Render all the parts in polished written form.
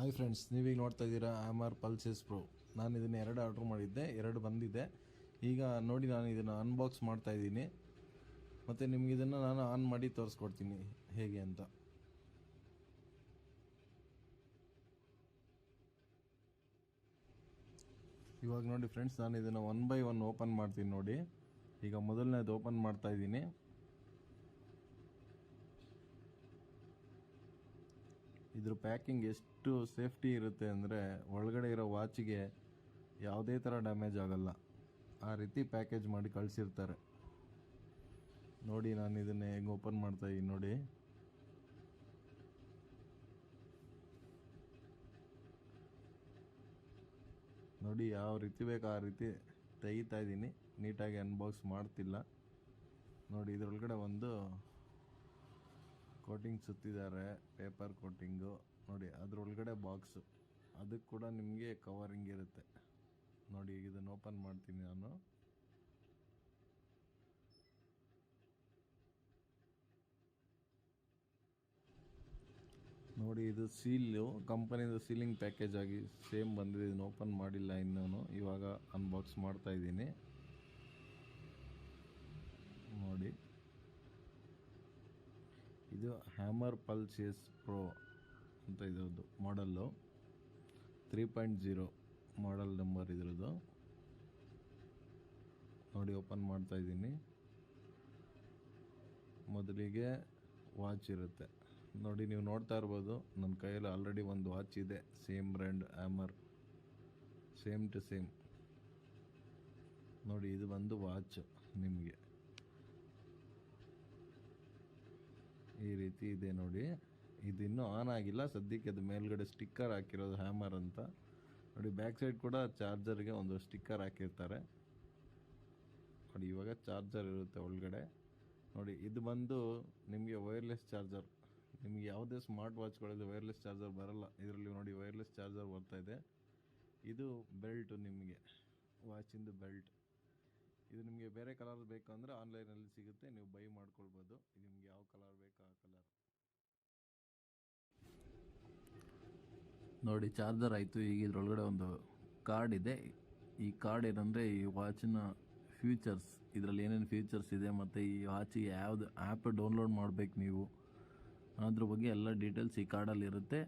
Hi friends, ನೀವೀಗ ನೋಡ್ತಾ ಇದ್ದೀರಾ ಆಮರ್ ಪಲ್ಸಸ್ ಪ್ರೋ. ನಾನು ಇದನ್ನು 2 ಆರ್ಡ್ರ್ ಮಾಡಿದ್ದೆ, 2 ಬಂದಿದೆ. ಈಗ ನೋಡಿ, ನಾನು ಇದನ್ನು ಅನ್ಬಾಕ್ಸ್ ಮಾಡ್ತಾ ಇದ್ದೀನಿ ಮತ್ತು ನಿಮ್ಗೆ ಇದನ್ನು ನಾನು ಆನ್ ಮಾಡಿ ತೋರಿಸ್ಕೊಡ್ತೀನಿ ಹೇಗೆ ಅಂತ. ಇವಾಗ ನೋಡಿ ಫ್ರೆಂಡ್ಸ್, ನಾನು ಇದನ್ನು 1 by 1 ಓಪನ್ ಮಾಡ್ತೀನಿ ನೋಡಿ. ಈಗ ಮೊದಲನೇದು ಓಪನ್ ಮಾಡ್ತಾ ಇದ್ದೀನಿ. ಇದ್ರ ಪ್ಯಾಕಿಂಗ್ ಎಷ್ಟು ಸೇಫ್ಟಿ ಇರುತ್ತೆ ಅಂದರೆ, ಒಳಗಡೆ ಇರೋ ವಾಚಿಗೆ ಯಾವುದೇ ಥರ ಡ್ಯಾಮೇಜ್ ಆಗಲ್ಲ, ಆ ರೀತಿ ಪ್ಯಾಕೇಜ್ ಮಾಡಿ ಕಳಿಸಿರ್ತಾರೆ ನೋಡಿ. ನಾನು ಇದನ್ನೇ ಹೆಂಗೆ ಓಪನ್ ಮಾಡ್ತಾ ಇದ್ದೀನಿ ನೋಡಿ. ನೋಡಿ, ಯಾವ ರೀತಿ ಬೇಕು ಆ ರೀತಿ ತೆಗಿತಾ ಇದ್ದೀನಿ, ನೀಟಾಗಿ ಅನ್ಬಾಕ್ಸ್ ಮಾಡ್ತಿಲ್ಲ ನೋಡಿ. ಇದರೊಳಗಡೆ ಒಂದು ಕೋಟಿಂಗ್ ಸುತ್ತಿದ್ದಾರೆ, ಪೇಪರ್ ಕೋಟಿಂಗು ನೋಡಿ. ಅದರೊಳಗಡೆ ಬಾಕ್ಸು, ಅದಕ್ಕೆ ಕೂಡ ನಿಮಗೆ ಕವರಿಂಗ್ ಇರುತ್ತೆ ನೋಡಿ. ಈಗ ಇದನ್ನು ಓಪನ್ ಮಾಡ್ತೀನಿ ನಾನು. ನೋಡಿ, ಇದು ಸೀಲು, ಕಂಪನಿದು ಸೀಲಿಂಗ್ ಪ್ಯಾಕೇಜ್ ಆಗಿ ಸೇಮ್ ಬಂದಿದೆ. ಇದನ್ನು ಓಪನ್ ಮಾಡಿಲ್ಲ ಇನ್ನೂ, ಇವಾಗ ಅನ್ಬಾಕ್ಸ್ ಮಾಡ್ತಾ ಇದ್ದೀನಿ ನೋಡಿ. ಇದು ಹ್ಯಾಮರ್ ಪಲ್ಸಸ್ ಪ್ರೋ ಅಂತ ಇದ್ರದ್ದು ಮಾಡಲ್ಲು, 3.0 ಮಾಡಲ್ ನಂಬರ್ ಇದ್ರದ್ದು ನೋಡಿ. ಓಪನ್ ಮಾಡ್ತಾ ಇದ್ದೀನಿ. ಮೊದಲಿಗೆ ವಾಚ್ ಇರುತ್ತೆ ನೋಡಿ, ನೀವು ನೋಡ್ತಾ ಇರ್ಬೋದು ನನ್ನ ಕೈಯಲ್ಲಿ ಆಲ್ರೆಡಿ ಒಂದು ವಾಚ್ ಇದೆ, same brand Hammer, same to same ನೋಡಿ. ಇದು ಬಂದು ವಾಚ್ ನಿಮಗೆ ಈ ರೀತಿ ಇದೆ ನೋಡಿ. ಇದು ಇನ್ನೂ ಆನ್ ಆಗಿಲ್ಲ ಸದ್ಯಕ್ಕೆ, ಅದು ಮೇಲ್ಗಡೆ ಸ್ಟಿಕ್ಕರ್ ಹಾಕಿರೋದು ಹ್ಯಾಮರ್ ಅಂತ ನೋಡಿ. ಬ್ಯಾಕ್ ಸೈಡ್ ಕೂಡ ಚಾರ್ಜರ್ಗೆ ಒಂದು ಸ್ಟಿಕ್ಕರ್ ಹಾಕಿರ್ತಾರೆ ನೋಡಿ. ಇವಾಗ ಚಾರ್ಜರ್ ಇರುತ್ತೆ ಒಳಗಡೆ ನೋಡಿ. ಇದು ಬಂದು ನಿಮಗೆ ವೈರ್ಲೆಸ್ ಚಾರ್ಜರ್. ನಿಮಗೆ ಯಾವುದೇ ಸ್ಮಾರ್ಟ್ ವಾಚ್ಗಳಲ್ಲಿ ವೈರ್ಲೆಸ್ ಚಾರ್ಜರ್ ಬರಲ್ಲ, ಇದರಲ್ಲಿ ನೋಡಿ ವೈರ್ಲೆಸ್ ಚಾರ್ಜರ್ ಬರ್ತಾ ಇದೆ. ಇದು ಬೆಲ್ಟು, ನಿಮಗೆ ವಾಚಿಂದು ಬೆಲ್ಟ್. ಇದು ನಿಮಗೆ ಬೇರೆ ಕಲರ್ ಬೇಕು ಅಂದರೆ ಆನ್ಲೈನಲ್ಲಿ ಸಿಗುತ್ತೆ, ನೀವು ಬೈ ಮಾಡ್ಕೊಳ್ಬೋದು. ಇದು ನಿಮ್ಗೆ ಯಾವ ಕಲರ್ ಬೇಕು ಆ ಕಲರ್ ನೋಡಿ. ಚಾರ್ಜರ್ ಆಯಿತು. ಈಗ ಇದರೊಳಗಡೆ ಒಂದು ಕಾರ್ಡ್ ಇದೆ. ಈ ಕಾರ್ಡ್ ಏನಂದರೆ ಈ ವಾಚಿನ ಫ್ಯೂಚರ್ಸ್, ಇದರಲ್ಲಿ ಏನೇನು ಫ್ಯೂಚರ್ಸ್ ಇದೆ ಮತ್ತು ಈ ವಾಚಿಗೆ ಯಾವುದು ಆ್ಯಪ್ ಡೌನ್ಲೋಡ್ ಮಾಡಬೇಕು ನೀವು, ಅದ್ರ ಬಗ್ಗೆ ಎಲ್ಲ ಡೀಟೇಲ್ಸ್ ಈ ಕಾರ್ಡಲ್ಲಿ ಇರುತ್ತೆ.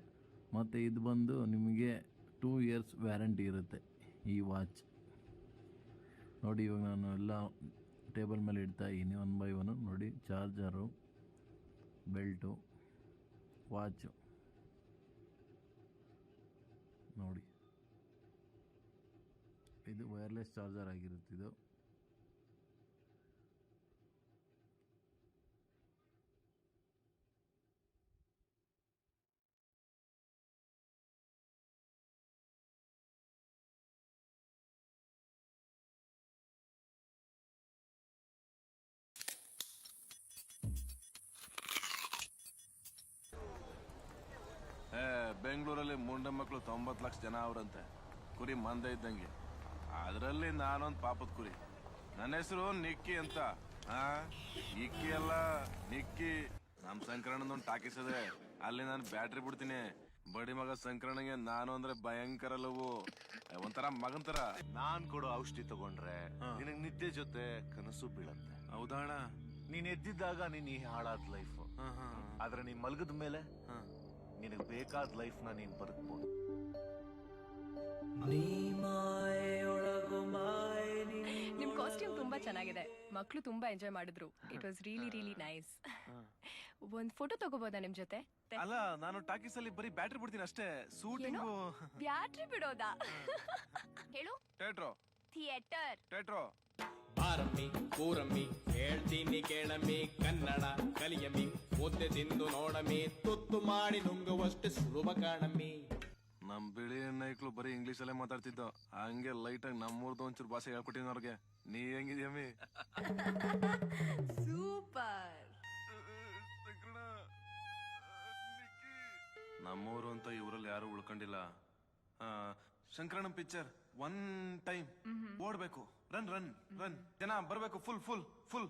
ಮತ್ತು ಇದು ಬಂದು ನಿಮಗೆ 2 years ವ್ಯಾರಂಟಿ ಇರುತ್ತೆ ಈ ವಾಚ್ ನೋಡಿ. ಇವಾಗ ನಾನು ಎಲ್ಲ ಟೇಬಲ್ ಮೇಲೆ ಇಡ್ತಾ ಇದ್ದೀನಿ 1 by 1 ನೋಡಿ. ಚಾರ್ಜರು, ಬೆಲ್ಟು, ವಾಚು ನೋಡಿ. ಇದು ವೈರ್ಲೆಸ್ ಚಾರ್ಜರ್ ಆಗಿರುತ್ತೆ ಇದು. ಬೆಂಗಳೂರಲ್ಲಿ ಮುಂಡ ಮಕ್ಕಳು 90 ಲಕ್ಷ ಜನ ಅವರಂತೆ, ಕುರಿ ಮಂದೆ ಇದ್ದಂಗೆ. ಅದರಲ್ಲಿ ನಾನೊಂದು ಪಾಪದ ಕುರಿ. ನನ್ನ ಹೆಸರು ನಿಕ್ಕಿ ಅಂತ. ಇಕ್ಕಿ ಅಲ್ಲ, ನಿಕ್ಕಿ. ನಮ್ ಸಂಕ್ರಮಣದೊಂದು ಟಾಕಿಸದೆ, ಅಲ್ಲಿ ನಾನು ಬ್ಯಾಟ್ರಿ ಬಿಡ್ತೀನಿ. ಬಡಿ ಮಗ ಸಂಕ್ರಮಣಗೆ ನಾನು ಅಂದ್ರೆ ಭಯಂಕರ ಲವು, ಒಂಥರ ಮಗನ್ ತರ. ನಾನ್ ಕೊಡೋ ಔಷಧಿ ತಗೊಂಡ್ರೆ ನಿನಗ್ ನಿದ್ದೆ ಜೊತೆ ಕನಸು ಬೀಳಂತೆ. ಹೌದಾಣ? ನೀನ್ ಎದ್ದಿದ್ದಾಗ ನೀನ್ ಈ ಹಾಳಾದ ಲೈಫ್, ಆದ್ರೆ ನೀನ್ ಮಲಗದ ಮೇಲೆ ನಿನಗ್ ಬೇಕಾದ ಲೈಫ್ ನ ನೀನ್ ಬದುಕ್ಬೋದು. ನಿಮ್ ಕಾಸ್ಟ್ಯೂಮ್ ತುಂಬಾ ಚೆನ್ನಾಗಿದೆ, ಮಕ್ಕಳು ತುಂಬಾ ಎಂಜಾಯ್ ಮಾಡಿದ್ರು. It was really nice. ಒಂದ್ ಫೋಟೋ ತಗೋಬೋದಾ ನಿಮ್ ಜೊತೆ? ಅಲ್ಲ, ನಾನು ಟಾಕೀಸ್ ಅಲ್ಲಿ ಬರೀ ಬ್ಯಾಟ್ರಿ ಬಿಡ್ತೀನಿ ಅಷ್ಟೇ. ಶೂಟಿಂಗು ಬ್ಯಾಟ್ರಿ ಬಿಡೋದಾ? ಹೇಳು. ಥಿಯೇಟ್ರೋ ಥಿಯೇಟರ್. ಬಾರಮ್ಮಿ ಕೂರಮ್ಮಿ, ಹೇಳ್ತೀನಿ ಕೇಳಮ್ಮಿ, ಕನ್ನಡ ಕಲಿಯಮ್ಮಿ, ಮುದ್ದೆ ತಿಂದು ನೋಡಮ್ಮಿ, ತುತ್ತು ಮಾಡಿ ನುಂಗುವಷ್ಟು ಸುಲಭ ಕಾಣಮ್ಮಿ. ನಮ್ ಬಿಳಿ ನಾಯ್ಕಳು ಬರೀ ಇಂಗ್ಲಿಷ್ ಅಲ್ಲೇ ಮಾತಾಡ್ತಿದ್ದೋ, ಹಂಗೆ ಲೈಟ್ ಆಗಿ ನಮ್ಮೂರ್ದು ಒಂಚೂರು ಭಾಷೆ ಹೇಳ್ಕೊಟ್ಟಿನ ಅವ್ರಿಗೆ. ನೀ ಹೆಂಗಿದ್ಯಮ್ಮಿ? ಸೂಪರ್. ನಮ್ಮೂರು ಅಂತ ಇವರಲ್ಲಿ ಯಾರು ಉಳ್ಕೊಂಡಿಲ್ಲ. ಶಂಕರಣ್ಣ ಪಿಕ್ಚರ್ 1 time ಓಡ್ಬೇಕು, ರನ್ ರನ್ ರನ್, ಜನ ಬರ್ಬೇಕು, full full full.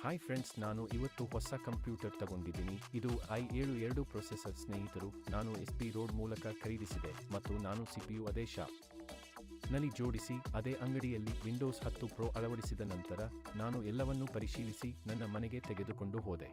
Hi friends, ನಾನು ಇವತ್ತು ಹೊಸ ಕಂಪ್ಯೂಟರ್ ತಗೊಂಡಿದ್ದೀನಿ. ಇದು i7 ಪ್ರೊಸೆಸರ್ ಸ್ನೇಹಿತರು. ನಾನು SP ರೋಡ್ ಮೂಲಕ ಖರೀದಿಸಿದೆ ಮತ್ತು ನಾನು CPU ಅದೇ ಶಾಪ್ ನಲ್ಲಿ ಜೋಡಿಸಿ ಅದೇ ಅಂಗಡಿಯಲ್ಲಿ ವಿಂಡೋಸ್ 10 ಪ್ರೋ ಅಳವಡಿಸಿದ ನಂತರ ನಾನು ಎಲ್ಲವನ್ನೂ ಪರಿಶೀಲಿಸಿ ನನ್ನ ಮನೆಗೆ ತೆಗೆದುಕೊಂಡು ಹೋದೆ.